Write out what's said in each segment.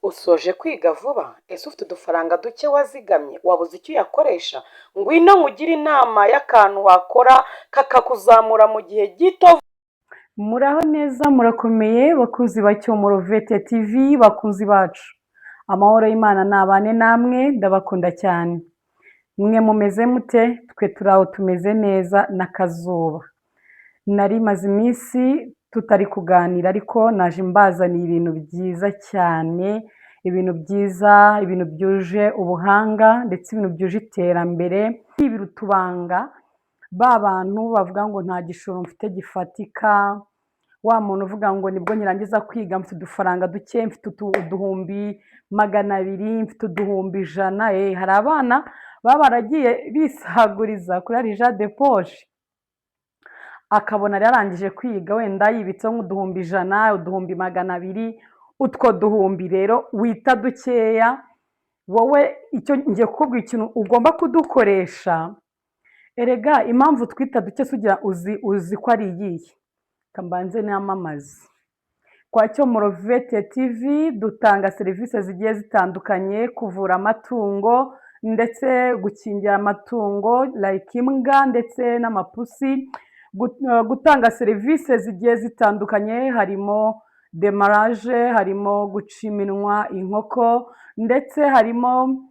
Usoje kwiga vuba? Ese ufite udufaranga duke wazigamye wabuze icyo uyakoresha? Ngwino nkugire inama y'akantu wakora kakakuzamura mu gihe gito. Muraho neza murakomeye bakuzi ba Cyomoro Vete TV bakunzi bacu. Amahoro y'Imana nabane namwe ndabakunda cyane. Mwe mumeze mute? Twe turaho tumeze neza n'akazuba. Nari maze iminsi tutari kuganira ariko naje mbazaniye ibintu byiza cyane, ibintu byiza, ibintu byuje ubuhanga ndetse ibintu byuje iterambere. Ibiruta ubanga ba bantu bavuga ngo nta gishoro mfite gifatika, wa muntu uvuga ngo nibwo nyirangiza kwiga mfite udufaranga duke, mfite uduhumbi 200, mfite uduhumbi 100. Hari abana baba baragiye bisaguriza kuri Arija de Poche, akabona yarangije kwiga wenda yibitseho nk'uduhumbi 100, uduhumbi 200. Utwo duhumbi rero wita dukeya, wowe icyo ngiye kukubwira ikintu ugomba kudukoresha. Erega impamvu twita duke sugira uzi ko ari iyihe? Kambanze namamaze. Kwa Cyomoro Vete TV dutanga serivisi zigiye zitandukanye, kuvura amatungo ndetse gukingira amatungo like imbwa ndetse n'amapusi, gutanga serivisi zigiye zitandukanye, harimo demarage, harimo guca iminwa inkoko, ndetse harimo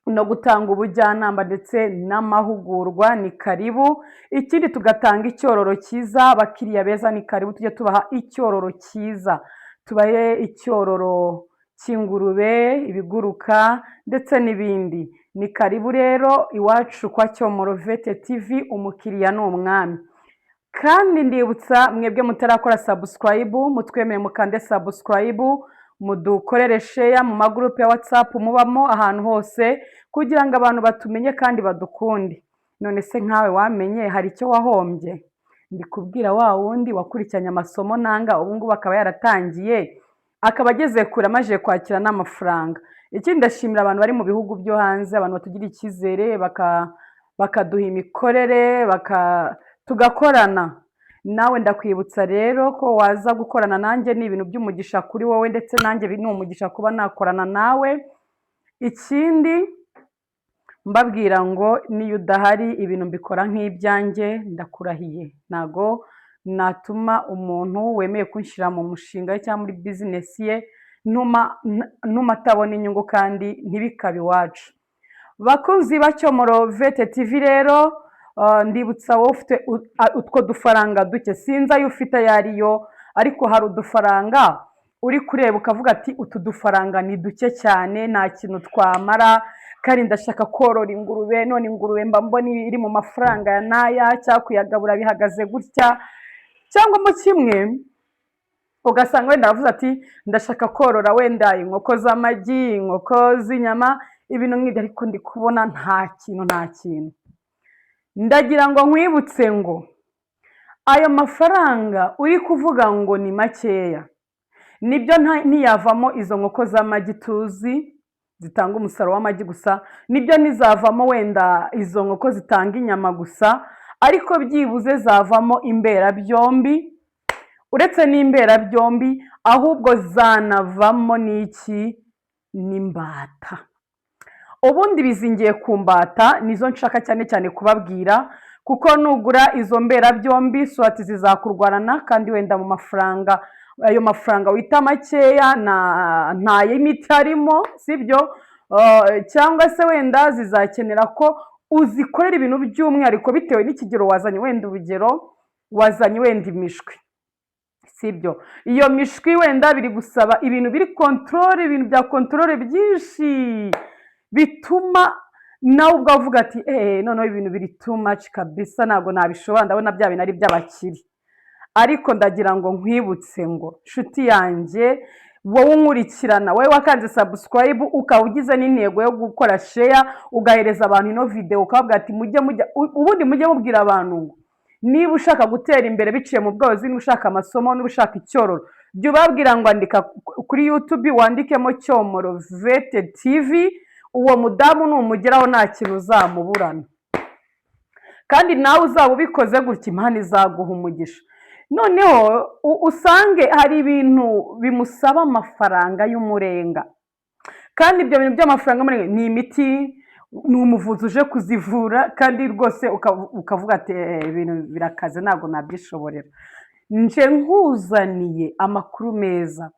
no gutanga ubujyanama ndetse n'amahugurwa. Ni karibu. Ikindi tugatanga icyororo cyiza, abakiriya beza ni karibu tujye tubaha icyororo cyiza, tubahe icyororo cy'ingurube, ibiguruka ndetse n'ibindi. Ni karibu rero iwacu kwa Cyomoro Vete TV, umukiriya ni umwami. Kandi ndibutsa mwebwe mutarakora subscribe, mutwemeye mukande subscribe, mudukorere share mu magroup ya WhatsApp mubamo ahantu hose, kugira ngo abantu batumenye kandi badukunde. None se nkawe wamenye hari icyo wahombye? Ndi kubwira wa wundi wakurikiranye amasomo nanga ubu ngubu akaba yaratangiye, akaba ageze kure amaje kwakira n'amafaranga. Ikindi ndashimira abantu bari mu bihugu byo hanze, abantu batugira icyizere bakaduha imikorere, tugakorana. Nawe ndakwibutsa rero ko waza gukorana nanjye, ni ibintu by'umugisha kuri wowe ndetse nanjye ni umugisha kuba nakorana nawe. Ikindi mbabwira ngo niyo udahari ibintu mbikora nk'ibyanjye, ndakurahiye. Ntago natuma umuntu wemeye kunshyira mu mushinga cyangwa muri business ye ntuma atabona inyungu kandi ntibikabe iwacu. Bakunzi ba Cyomoro Vete TV rero, ndibutsa wowe ufite utwo dufaranga duke, sinzi ayo ufite yariyo, ariko hari udufaranga uri kureba ukavuga ati utu dufaranga ni duke cyane, nta kintu twamara, kandi ndashaka korora ingurube, none ingurube mba mbona iri mu mafaranga ya naya, cyangwa kuyagabura bihagaze gutya, cyangwa mu kimwe ugasanga wenda aravuze ati ndashaka korora wenda inkoko z'amagi, inkoko z'inyama, ibintu nk'ibyo, ariko ndi kubona nta kintu. Ndagira ngo nkwibutse ngo ayo mafaranga uri kuvuga ngo ni makeya, nibyo ntiyavamo izo nkoko z'amagi tuzi zitanga umusaruro w'amagi gusa, nibyo ntizavamo wenda izo nkoko zitanga inyama gusa, ariko byibuze zavamo imberabyombi. Uretse n'imberabyombi, ahubwo zanavamo n'iki? N'imbata. Ubundi bizingiye ku mbata, nizo nshaka cyane cyane kubabwira, kuko nugura izo mberabyombi swati zizakurwarana, kandi wenda mu mafaranga, ayo mafaranga wita makeya nta y'imiti arimo, sibyo? Cyangwa se wenda zizakenera ko uzikorera ibintu by'umwihariko bitewe n'ikigero wazanye. Wenda urugero wazanye wenda imishwi, sibyo? Iyo mishwi wenda biri gusaba ibintu biri control, ibintu bya control byinshi, bituma nawe ubwo uvuga ati noneho ibintu biri too much kabisa, ntabwo nabishobora, ndabona bya bintu ari by'abakiri. Ariko ndagira ngo nkwibutse ngo nshuti yanjye, wowe unkurikirana, wowe wakanze subscribe, ukaba ugize n'intego yo gukora share, ugahereza abantu ino video, ukavuga ati ubundi mujye mubwira abantu ngo niba ushaka gutera imbere biciye mu bworozi, niba ushaka amasomo, niba ushaka icyororo, jya ubabwira ngo andika kuri YouTube, wandikemo Cyomoro Vete TV, uwo mudamu numugeraho nta kintu uzamuburana, kandi nawe uzaba ubikoze gutya Imana izaguha umugisha. noneho usange hari ibintu bimusaba amafaranga y'umurenga, kandi ibyo bintu by'amafaranga y'umurenga ni imiti, ni umuvuzi uje kuzivura, kandi rwose ukavuga ati ibintu birakaze ntabwo nabyishoborera. nje nkuzaniye amakuru meza.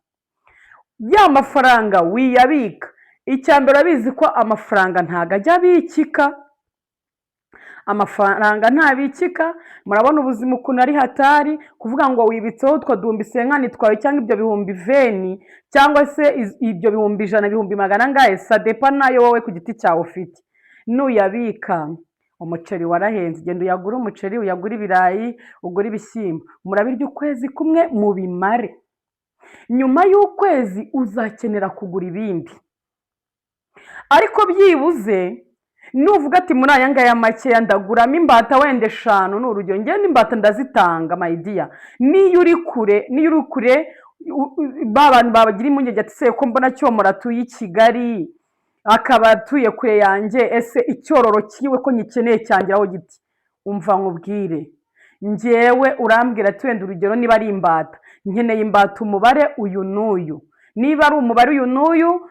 Ya mafaranga wiyabika, icya mbere urabizi ko amafaranga ntabwo ajya abikika, amafaranga ntabikika. Murabona ubuzima ukuntu ari hatari, kuvuga ngo wibitseho utwo duhumbi senkani twawe cyangwa ibyo bihumbi veni cyangwa se ibyo bihumbi ijana, ibihumbi magana angahe, sadepa nayo wowe ku giti cyawe ufite. Nuyabika, umuceri warahenze, genda uyagure umuceri, uyagure ibirayi, ugure ibishyimbo, murabirya ukwezi kumwe mubimare. Nyuma y'ukwezi uzakenera kugura ibindi, ariko byibuze nuvuga ati muri aya ngaya makeya ndaguramo imbata wenda 5, ni urugero, njye n'imbata ndazitanga mayidiya. Niyo uri kure ba bantu babagira impungenge ati se ko mbona Cyomoro atuye i Kigali akaba atuye kure yanjye, ese icyororo kiwe ko nyikeneye cyangiraho giti? Umva nkubwire, njyewe urambwira ati wenda urugero niba ari imbata, nkeneye imbata umubare uyu n'uyu, niba ari umubare uyu n'uyu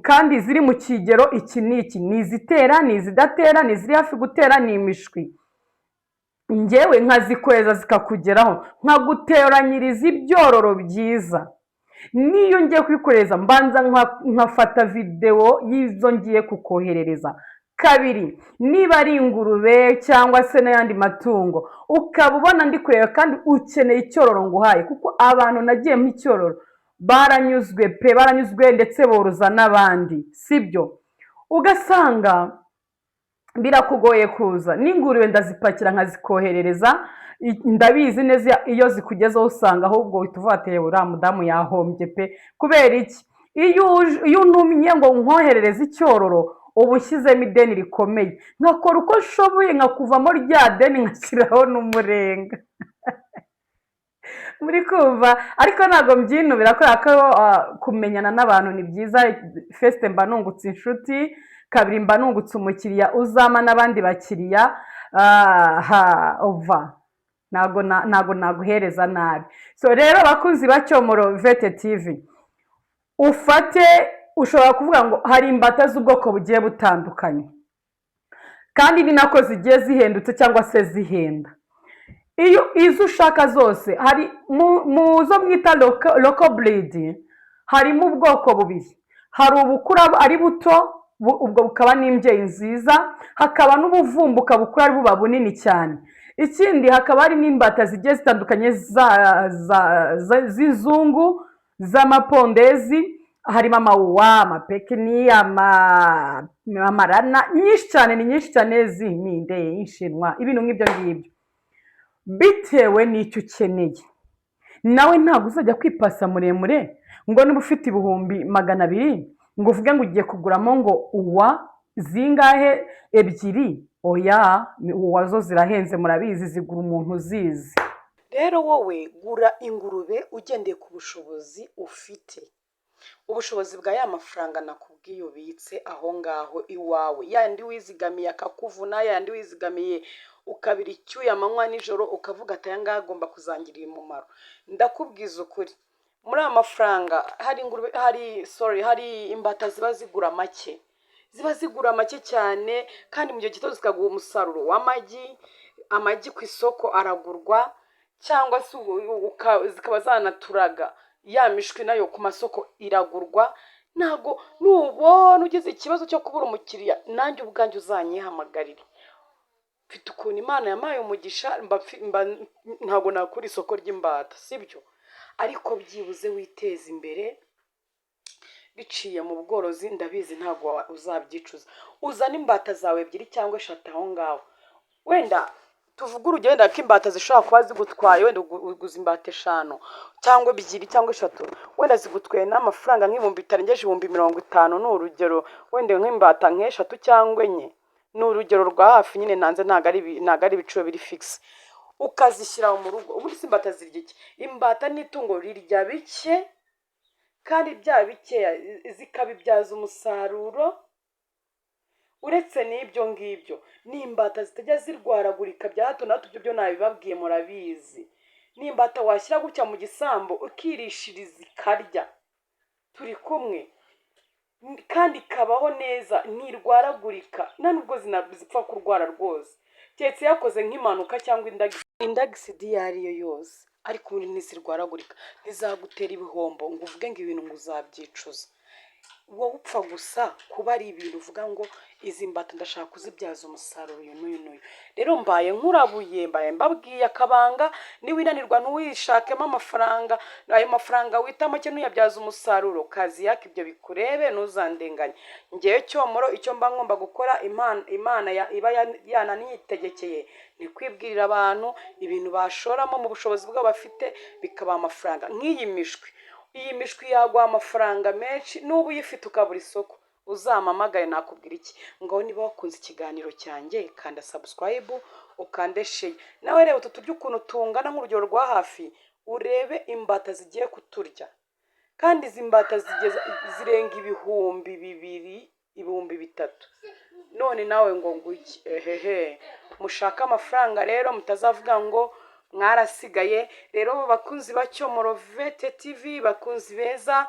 kandi ziri mu kigero iki n'iki, ni izitera, ni izidatera, ni iziri hafi gutera, ni imishwi, njyewe nkazikweza zikakugeraho, nkaguteranyiriza ibyororo byiza. Niyo ngiye kubikoreza mbanza nkafata videwo y'izo ngiye kukoherereza. Kabiri, niba ari ingurube cyangwa se n'ayandi matungo ukaba ubona ndi kureba kandi ukeneye icyororo nguhaye, kuko abantu nagiye mu icyororo baranyuzwe pe, baranyuzwe ndetse boroza n'abandi, sibyo? Ugasanga birakugoye kuza, n'ingurube ndazipakira nkazikoherereza, ndabizi neza iyo zikugezeho usanga ahubwo uhita uvuga ati uriya mudamu yahombye pe. Kubera iki? Iyo untumye ngo nkoherereze icyororo uba ushyizemo ideni rikomeye, nkakora uko nshoboye nkakuvamo rya deni nkashyiraho n'umurenga. Muri kumva? Ariko ntabwo mbyinubira kubera ko kumenyana n'abantu ni byiza. First mba nungutse inshuti, kabiri mba nungutse umukiriya uzama n'abandi bakiriya. Ntabwo naguhereza nabi. So rero abakunzi ba Cyomoro Vet TV, ushobora kuvuga ngo hari imbata z'ubwoko bugiye butandukanye, kandi ni nako zigiye zihendutse cyangwa se zihenda. Izo ushaka zose, hari mu zo mwita local breed, harimo ubwoko bubiri. Hari ubukura ari buto, ubwo bukaba n'imbyeyi nziza, hakaba n'ubuvumbuka bukura ari buba bunini cyane. Ikindi hakaba hari n'imbata zigiye zitandukanye z'inzungu, z'amapondezi, harimo amawuwa, amapekini, amarana, nyinshi cyane, ni nyinshi cyane, z'iminde, inshinwa, ibintu nk'ibyo ngibyo. Bitewe n'icyo ukeneye, nawe ntabwo uzajya kwipasa muremure ngo niba ufite ibihumbi 200 ngo uvuge ngo ugiye kuguramo ngo uwa zingahe 2. Oya, uwa zo zirahenze, murabizi, zigura umuntu uzizi. Rero wowe gura ingurube ugendeye ku bushobozi ufite, ubushobozi bwa ya mafaranga nakubwiye ubitse aho ngaho iwawe, yandi wizigamiye akakuvuna, yandi wizigamiye ukabira icyuya amanywa nijoro, ukavuga ati aya ngaya agomba kuzangirira umumaro. Ndakubwiza ukuri, muri aya mafaranga hari imbata ziba zigura make cyane, kandi mu gihe gito zikaguha umusaruro w'amagi. Amagi ku isoko aragurwa, cyangwa se zikaba zanaturaga. Ya mishwi nayo ku masoko iragurwa. Ntabwo nubona ugize ikibazo cyo kubura umukiriya, nanjye ubwanjye uzanyihamagarire. Mfite ukuntu Imana yampaye umugisha, ntabwo nakura isoko ry'imbata, sibyo? Ariko byibuze witeza imbere biciye mu bworozi, ndabizi ntabwo uzabyicuza. Uzana imbata zawe 2 cyangwa 3 aho ngaho, wenda tuvuga urugendo ko imbata zishobora kuba zigutwaye, wenda uguze imbata 5 cyangwa 2 cyangwa 3, wenda zigutwaye n'amafaranga nk'ibihumbi bitarengeje 50,000, ni urugero. Wenda nk'imbata 3 cyangwa 4, ni urugero rwa hafi nyine, nanze ntago ari ibiciro biri fixe. Ukazishyira mu rugo. Ubundi imbata zirya iki? Imbata n'itungo rirya bike, kandi bya bikeya zikabibyaza umusaruro. Uretse n'ibyo ngibyo, n'imbata zitajya zirwaragurika bya hato na hato, byo nabibabwiye murabizi. n'imbata washyira gutya mu gisambu ukirishiriza ikarya, turi kumwe kandi ikabaho neza, ntirwaragurika, nta nubwo zipfa kurwara rwose, keretse yakoze nk'impanuka cyangwa indagisidi iyo ari yo yose, ariko ubundi ntizirwaragurika, ntizagutera ibihombo ngo uvuge ngo ibintu ngo uzabyicuza. Wowe upfa gusa kuba ari ibintu uvuga ngo izi mbata ndashaka kuzibyaza umusaruro uyu n'uyu n'uyu. Rero mbaye nkurabuye, mbaye mbabwiye akabanga, niwinanirwa ntuwishakemo amafaranga, ayo mafaranga wita make ntuyabyaza umusaruro, kazi yaka ibyo bikurebe, ntuzandenganye. Ngewe Cyomoro icyo mba ngomba gukora, Imana iba yananiyitegekeye, ni kwibwirira abantu ibintu bashoramo mu bushobozi bwabo bafite bikabaha amafaranga. Nk'iyi mishwi, iyi mishwi yaguha amafaranga menshi, n'ubu uyifite ukabura isoko, uzampamagare nakubwira iki ngo niba wakunze ikiganiro cyanjye kanda subscribe, ukande share. Nawe reba utu turya ukuntu tungana nk'urugero rwa hafi, urebe imbata zigiye kuturya, kandi izi mbata zirenga ibihumbi 2, ibihumbi 3. None nawe ngo nguki mushaka amafaranga rero, mutazavuga ngo mwarasigaye. Rero bakunzi ba Cyomoro Vete TV, bakunzi beza,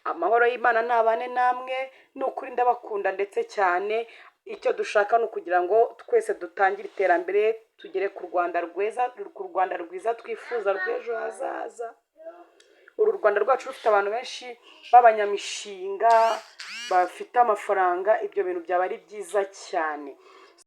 amahoro y'Imana nabane namwe, n'ukuri ndabakunda ndetse cyane. Icyo dushaka ni ukugira ngo twese dutangire iterambere, tugere ku Rwanda rwiza twifuza rw'ejo hazaza. Uru Rwanda rwacu rufite abantu benshi b'abanyamishinga bafite amafaranga, ibyo bintu byaba ari byiza cyane.